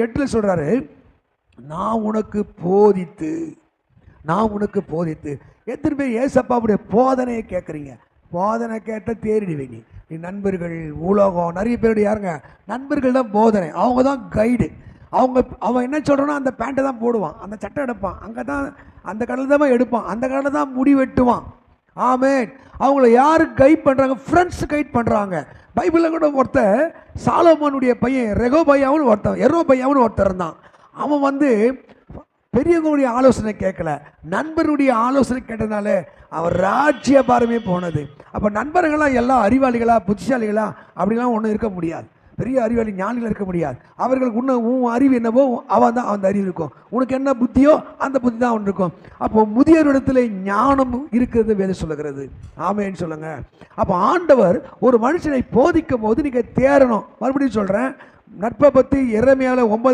8 சொல்றாரு, நான் உனக்கு போதித்து. எத்தனை பேர் ஏசப்பாவுடைய போதனையை கேட்குறீங்க? போதனை கேட்டால் தேறிடுவே. நீ நண்பர்கள், உலகம், நிறைய பேருடைய யாருங்க நண்பர்கள் தான் போதனை, அவங்க தான் கைடு. அவன் என்ன சொல்கிறானோ அந்த பேண்ட்டை தான் போடுவான், அந்த சட்டை எடுப்பான், அங்கே தான் அந்த கடையில் தான் எடுப்பான், அந்த கடையில் தான் முடி வெட்டுவான். ஆமேன். அவங்கள யாரு கைட் பண்ணுறாங்க? ஃப்ரெண்ட்ஸ் கைட் பண்ணுறாங்க. பைபிளில் கூட ஒருத்தர் சாலோமோனுடைய பையன் எரோபையாவுன்னு ஒருத்தர் இருந்தான். அவன் பெரியவங்களுடைய ஆலோசனை கேட்கல, நண்பருடைய ஆலோசனை கேட்டதுனால அவர் ராஜ்ய பாரமே போனது. அப்போ நண்பர்களாக எல்லாம் அறிவாளிகளா, புத்திசாலிகளா அப்படிலாம் ஒன்றும் இருக்க முடியாது. பெரிய அறிவாளி ஞானிகள் இருக்க முடியாது. அவர்களுக்கு உன் அறிவு என்னவோ அவன் தான் அந்த அறிவு இருக்கும். உனக்கு என்ன புத்தியோ அந்த புத்தி தான் அவன் இருக்கும். அப்போ முதியோரிடத்துல ஞானம் இருக்கிறது வேதம் சொல்லுகிறது. ஆமேன்னு சொல்லுங்க. அப்போ ஆண்டவர் ஒரு மனுஷனை போதிக்கும் போது நீங்க தேறணும். மறுபடியும் சொல்றேன், நட்பை பற்றி எரேமியால 9